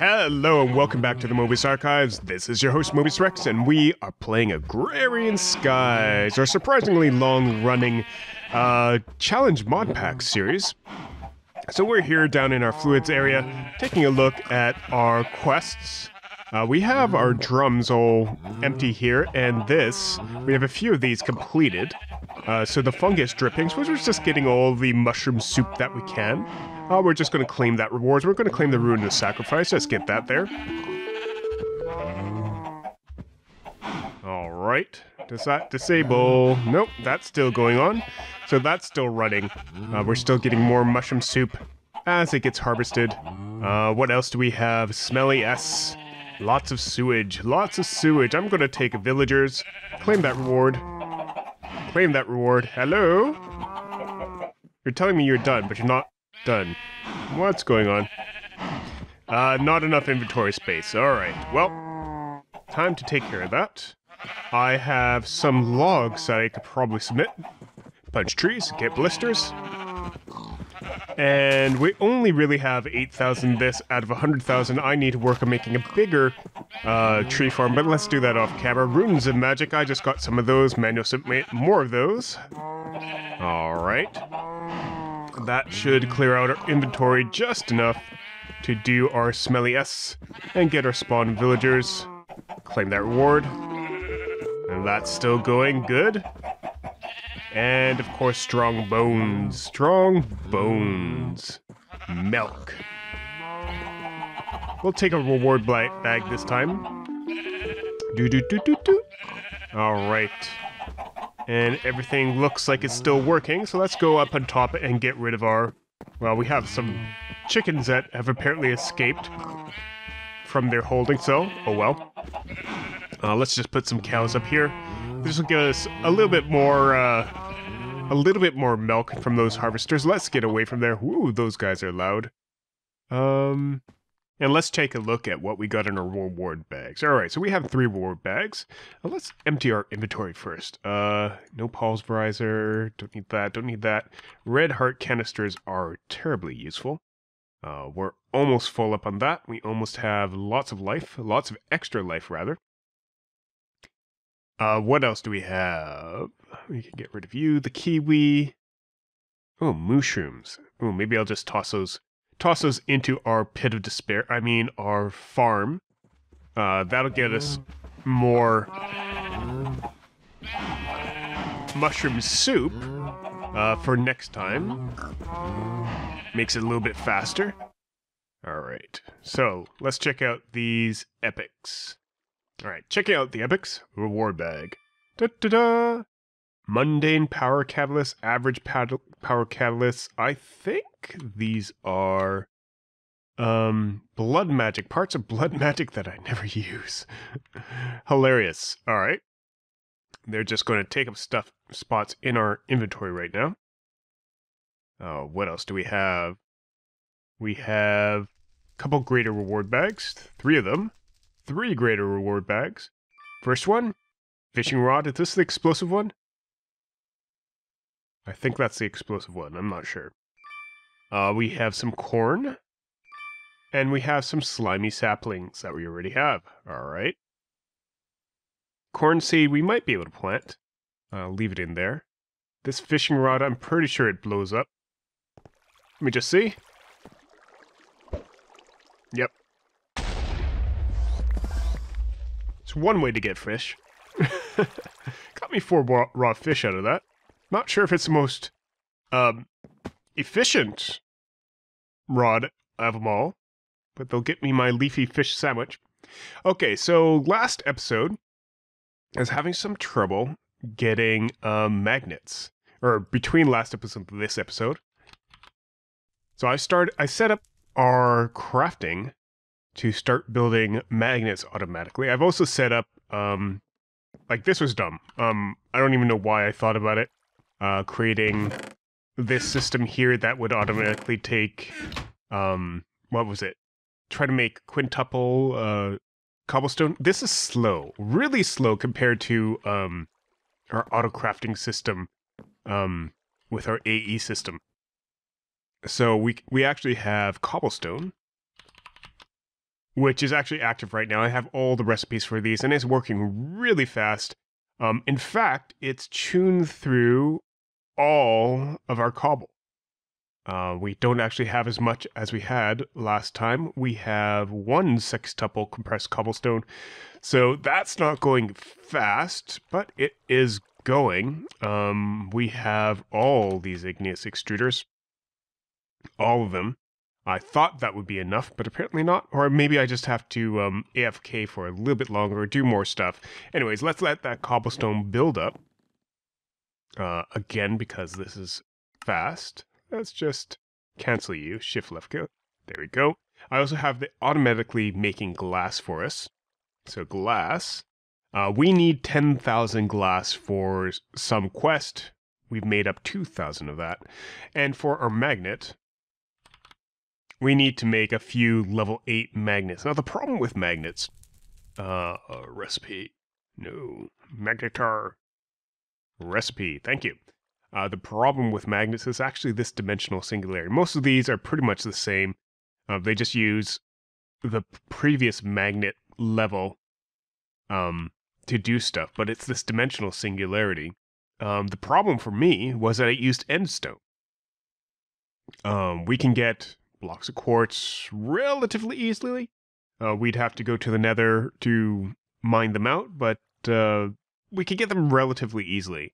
Hello and welcome back to the Mobius Archives. This is your host Mobius Rex, and we are playing Agrarian Skies, our surprisingly long-running challenge mod pack series. So we're here down in our fluids area, taking a look at our quests. We have our drums all empty here, and we have a few of these completed. So the fungus drippings, which was just getting all the mushroom soup that we can. We're just going to claim that rewards. We're going to claim the Ruin of the Sacrifice. Let's get that there. Alright. Does that disable? Nope, that's still going on. So that's still running. We're still getting more mushroom soup as it gets harvested. What else do we have? Smelly S. Lots of sewage. Lots of sewage. I'm going to take villagers. Claim that reward. Claim that reward. Hello? You're telling me you're done, but you're not done. What's going on? Not enough inventory space. Alright, well, time to take care of that. I have some logs that I could probably submit. Punch trees, get blisters. And we only really have 8,000 this out of 100,000. I need to work on making a bigger tree farm, but let's do that off camera. Runes of magic, I just got some of those. Manual submit more of those. Alright. That should clear out our inventory just enough to do our smelly S and get our spawn villagers. Claim that reward. And that's still going good. And of course, strong bones. Strong bones. Milk. We'll take a reward bag this time. Alright. And everything looks like it's still working, so let's go up on top and get rid of our... Well, we have some chickens that have apparently escaped from their holding cell. Oh well. Let's just put some cows up here. This will give us a little bit more milk from those harvesters. Let's get away from there. Woo, those guys are loud. And let's take a look at what we got in our reward bags. Alright, so we have 3 reward bags. Let's empty our inventory first. No pulverizer. Don't need that, don't need that. Red heart canisters are terribly useful. We're almost full up on that. We almost have lots of life. Lots of extra life, rather. What else do we have? We can get rid of you. The kiwi. Oh, mushrooms. Oh, maybe I'll just toss those into our pit of despair. I mean, our farm. That'll get us more mushroom soup for next time. Makes it a little bit faster. Alright, so let's check out these epics. Alright, checking out the epics. Reward bag. Da-da-da! Mundane power catalyst, average power catalyst. I think these are blood magic, parts of blood magic that I never use. Hilarious. Alright. They're just going to take up spots in our inventory right now. What else do we have? We have a couple greater reward bags. 3 of them. 3 greater reward bags. First one, fishing rod. Is this the explosive one? I think that's the explosive one. I'm not sure. We have some corn. And we have some slimy saplings that we already have. Alright. Corn seed we might be able to plant. I'll leave it in there. This fishing rod, I'm pretty sure it blows up. Let me just see. Yep. It's one way to get fish. Got me 4 raw fish out of that. Not sure if it's the most efficient rod of them all, but they'll get me my leafy fish sandwich. Okay, so last episode, I was having some trouble getting magnets, or between last episode and this episode. So I set up our crafting to start building magnets automatically. I've also set up, like this was dumb. I don't even know why I thought about it. Creating this system here that would automatically take, what was it? Try to make quintuple cobblestone. This is slow, really slow compared to our auto crafting system with our AE system. So we actually have cobblestone which is actually active right now. I have all the recipes for these, and it's working really fast. In fact, it's tuned through all of our cobble. We don't actually have as much as we had last time. We have 1 sextuple compressed cobblestone, so that's not going fast, but it is going. We have all these igneous extruders, all of them. I thought that would be enough, but apparently not. Or maybe I just have to AFK for a little bit longer or do more stuff. Anyways, let's let that cobblestone build up. Again, because this is fast. Let's just cancel you. Shift left go. There we go. I also have the automatically making glass for us. So glass. We need 10,000 glass for some quest. We've made up 2,000 of that. And for our magnet, we need to make a few level 8 magnets. Now the problem with magnets, recipe, no, magnetar, recipe, thank you. The problem with magnets is actually this dimensional singularity. Most of these are pretty much the same. They just use the previous magnet level to do stuff, but it's this dimensional singularity. The problem for me was that it used endstone. We can get blocks of quartz relatively easily. We'd have to go to the nether to mine them out, but we could get them relatively easily.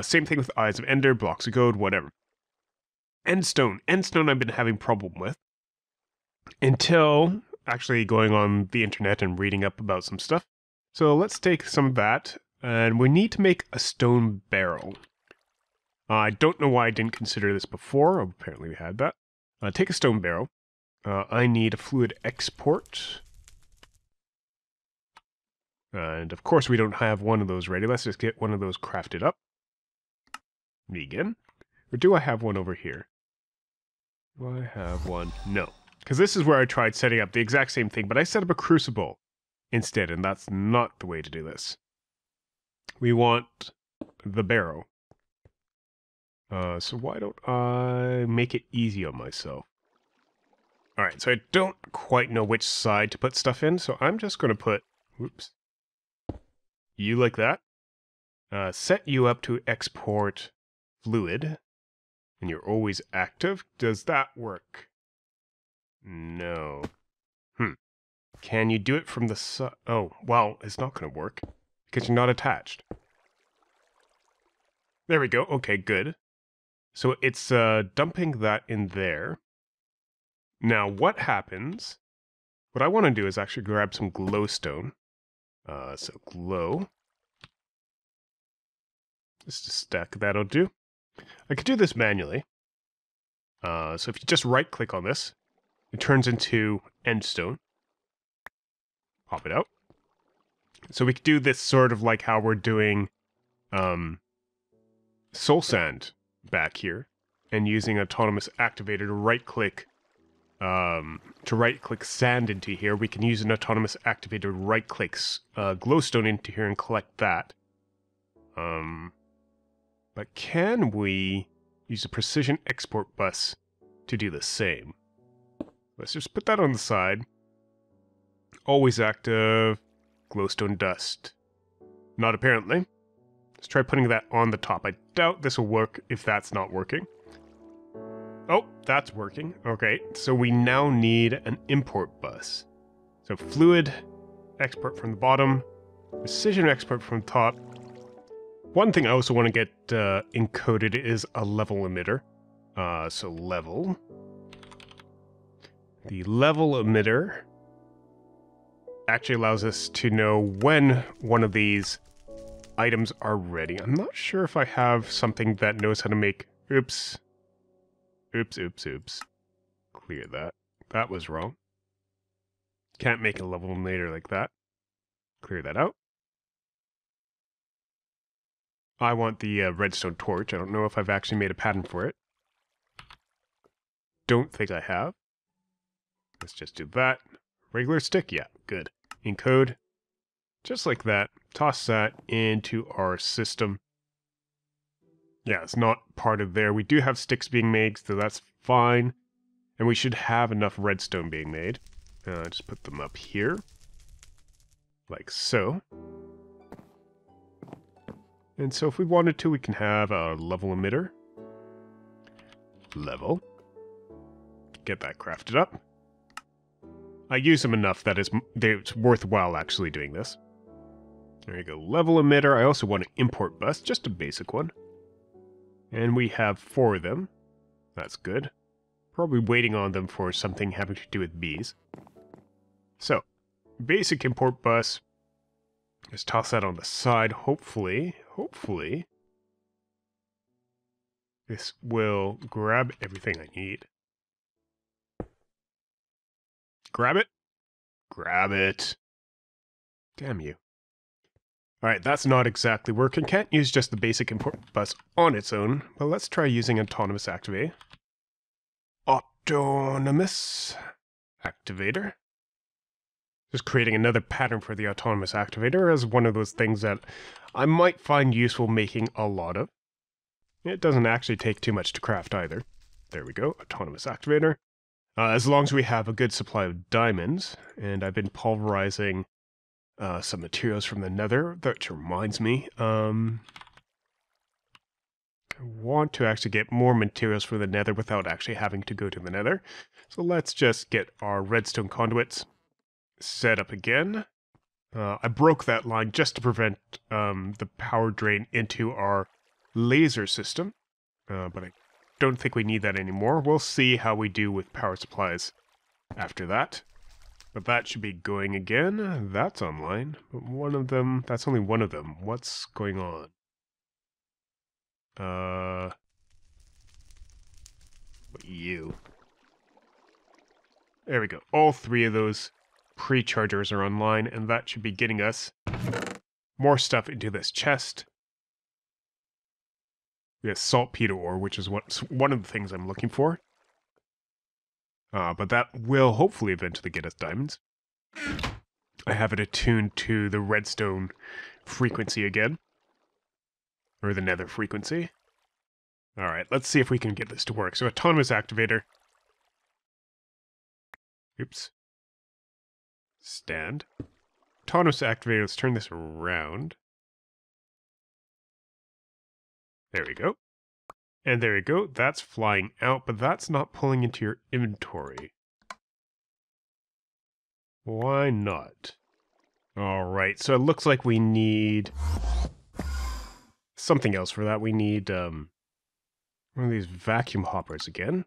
Same thing with Eyes of Ender, blocks of gold, whatever. Endstone. Endstone I've been having problem with. Until actually going on the internet and reading up about some stuff. So let's take some of that, and we need to make a stone barrel. I don't know why I didn't consider this before. Apparently we had that. Take a stone barrel. I need a fluid export. And of course we don't have one of those ready. Let's just get one of those crafted up. Begin. Or do I have one over here? Do I have one? No. Because this is where I tried setting up the exact same thing, but I set up a crucible instead, and that's not the way to do this. We want the barrel. So why don't I make it easy on myself? Alright, so I don't quite know which side to put stuff in, so I'm just going to put, whoops, you like that. Set you up to export fluid, and you're always active. Does that work? No. Can you do it from the side? Oh, well, it's not going to work, because you're not attached. There we go. Okay, good. So it's dumping that in there. Now, what happens? What I want to do is actually grab some glowstone. So glow. Just a stack, that'll do. I could do this manually. So if you just right-click on this, it turns into endstone. Pop it out. So we could do this sort of like how we're doing soul sand back here, and using autonomous activator to right-click sand into here. We can use an autonomous activator to right-click glowstone into here and collect that. But can we use a precision export bus to do the same? Let's just put that on the side. Always active. Glowstone dust. Not apparently. Let's try putting that on the top. I doubt this will work if that's not working. Oh, that's working. Okay, so we now need an import bus. So fluid export from the bottom. Precision export from the top. One thing I also want to get encoded is a level emitter. So level. The level emitter actually allows us to know when one of these items are ready. I'm not sure if I have something that knows how to make... Oops. Oops. Clear that. That was wrong. Can't make a level emitter like that. Clear that out. I want the redstone torch. I don't know if I've actually made a pattern for it. Don't think I have. Let's just do that. Regular stick? Yeah, good. Encode. Just like that. Toss that into our system. Yeah, it's not part of there. We do have sticks being made, so that's fine. And we should have enough redstone being made. Just put them up here. Like so. And so if we wanted to, we can have a level emitter. Level. Get that crafted up. I use them enough that it's worthwhile actually doing this. There you go. Level emitter. I also want an import bus, just a basic one. And we have 4 of them. That's good. Probably waiting on them for something having to do with bees. So, basic import bus. Just toss that on the side. Hopefully, this will grab everything I need. Grab it. Grab it. Damn you. Alright, that's not exactly working. Can't use just the basic import bus on its own. But let's try using autonomous activate. Autonomous activator. Just creating another pattern for the autonomous activator as one of those things that I might find useful making a lot of. It doesn't actually take too much to craft either. There we go, autonomous activator. As long as we have a good supply of diamonds, and I've been pulverizing some materials from the nether, that reminds me, I want to actually get more materials from the nether without actually having to go to the nether. So let's just get our redstone conduits set up again. I broke that line just to prevent the power drain into our laser system, but I don't think we need that anymore. We'll see how we do with power supplies after that. But that should be going again. That's online. But one of them, that's only one of them. What's going on? You. There we go. All 3 of those pre-chargers are online, and that should be getting us more stuff into this chest. Yes, saltpeter ore, which is one of the things I'm looking for. But that will hopefully eventually get us diamonds. I have it attuned to the redstone frequency again. Or the nether frequency. Alright, let's see if we can get this to work. So, autonomous activator. Oops. Stand. Autonomous activator, let's turn this around. There we go. And there you go, that's flying out, but that's not pulling into your inventory. Why not? Alright, so it looks like we need something else for that. We need one of these vacuum hoppers again,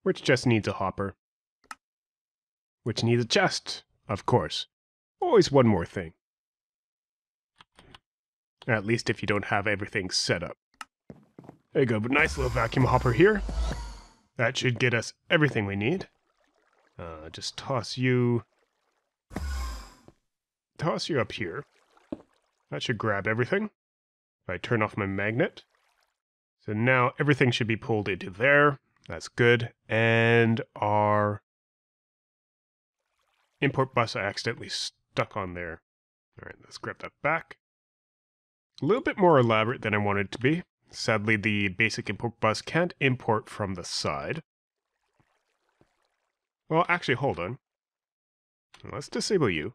which just needs a hopper, which needs a chest, of course. Always one more thing. At least if you don't have everything set up. There you go, but nice little vacuum hopper here. That should get us everything we need. Just toss you up here. That should grab everything. If I turn off my magnet. So now everything should be pulled into there. That's good. And our import bus I accidentally stuck on there. Alright, let's grab that back. A little bit more elaborate than I wanted it to be. Sadly, the basic import bus can't import from the side. Well, actually, hold on. Let's disable you.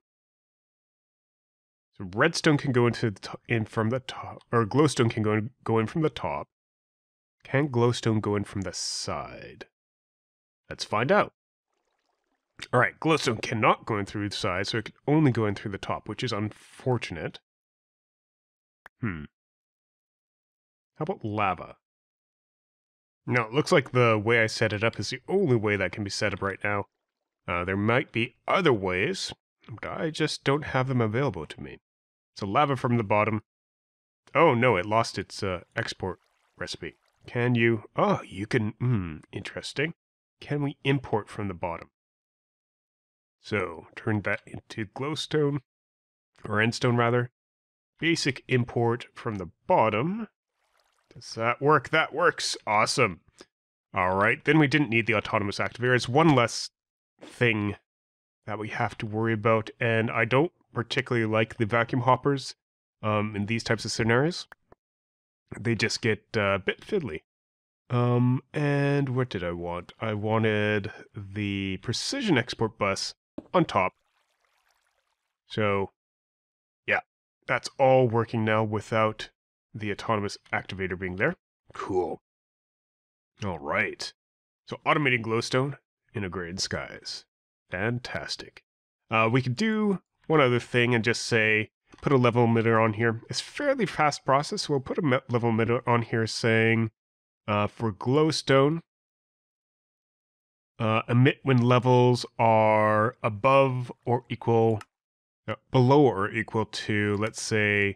So redstone can go in from the top, or glowstone can go in from the top. Can glowstone go in from the side? Let's find out. Alright, glowstone cannot go in through the side, so it can only go in through the top, which is unfortunate. How about lava? No, it looks like the way I set it up is the only way that can be set up right now. There might be other ways, but I just don't have them available to me. So lava from the bottom. Oh no, it lost its export recipe. Can you? Oh, you can. Interesting. Can we import from the bottom? So turn that into glowstone, or endstone rather. Basic import from the bottom. Does that work? That works. Awesome. Alright, then we didn't need the autonomous activator. It's one less thing that we have to worry about, and I don't particularly like the vacuum hoppers in these types of scenarios. They just get a bit fiddly. And what did I want? I wanted the precision export bus on top. So, yeah, that's all working now without the autonomous activator being there. Cool. All right. So automating glowstone in Agrarian skies. Fantastic. We could do one other thing and just say, put a level emitter on here. It's fairly fast process, so we'll put a level emitter on here saying, for glowstone, emit when levels are above or equal, below or equal to, let's say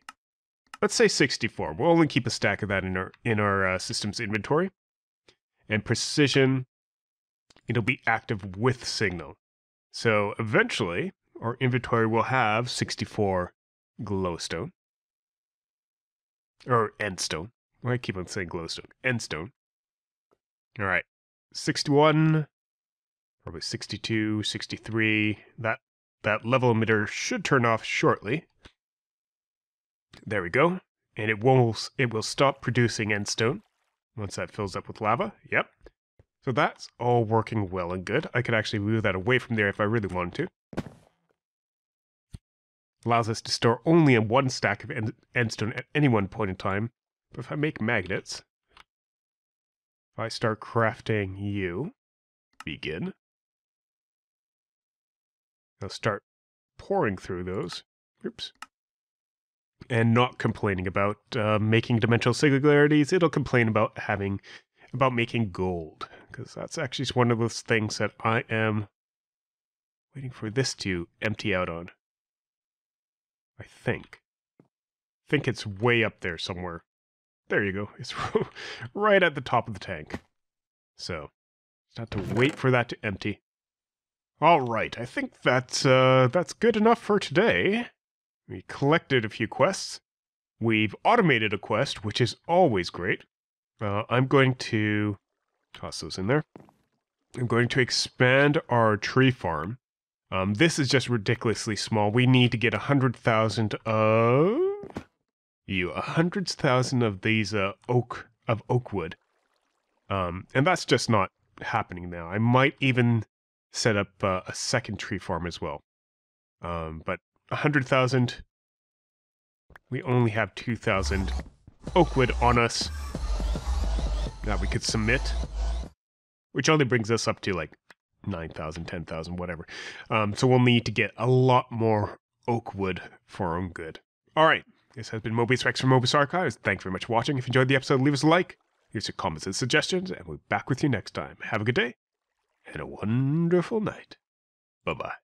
64. We'll only keep a stack of that in our system's inventory. And precision, it'll be active with signal. So eventually, our inventory will have 64 glowstone. Or endstone. Why I keep on saying glowstone? Endstone. Alright. 61, probably 62, 63. That level emitter should turn off shortly. There we go. And it will stop producing endstone once that fills up with lava. Yep. So that's all working well and good. I could actually move that away from there if I really wanted to. Allows us to store only in one stack of endstone at any one point in time. But if I make magnets, if I start crafting you, begin. I'll start pouring through those. Oops. And not complaining about making dimensional singularities. It'll complain about making gold. Because that's actually one of those things that I am waiting for this to empty out on. I think it's way up there somewhere. There you go. It's right at the top of the tank. So, just have to wait for that to empty. All right, I think that's good enough for today. We collected a few quests. We've automated a quest, which is always great. I'm going to toss those in there. I'm going to expand our tree farm. This is just ridiculously small. We need to get 100,000 of you, 100,000 of these oak wood. And that's just not happening now. I might even set up a second tree farm as well. But 100,000. We only have 2,000 oak wood on us that we could submit, which only brings us up to like 9,000, 10,000, whatever. So we'll need to get a lot more oak wood for our own good. All right, this has been Mobius Rex from Mobius Archives. Thanks very much for watching. If you enjoyed the episode, leave us a like, leave us your comments and suggestions, and we'll be back with you next time. Have a good day and a wonderful night. Bye-bye.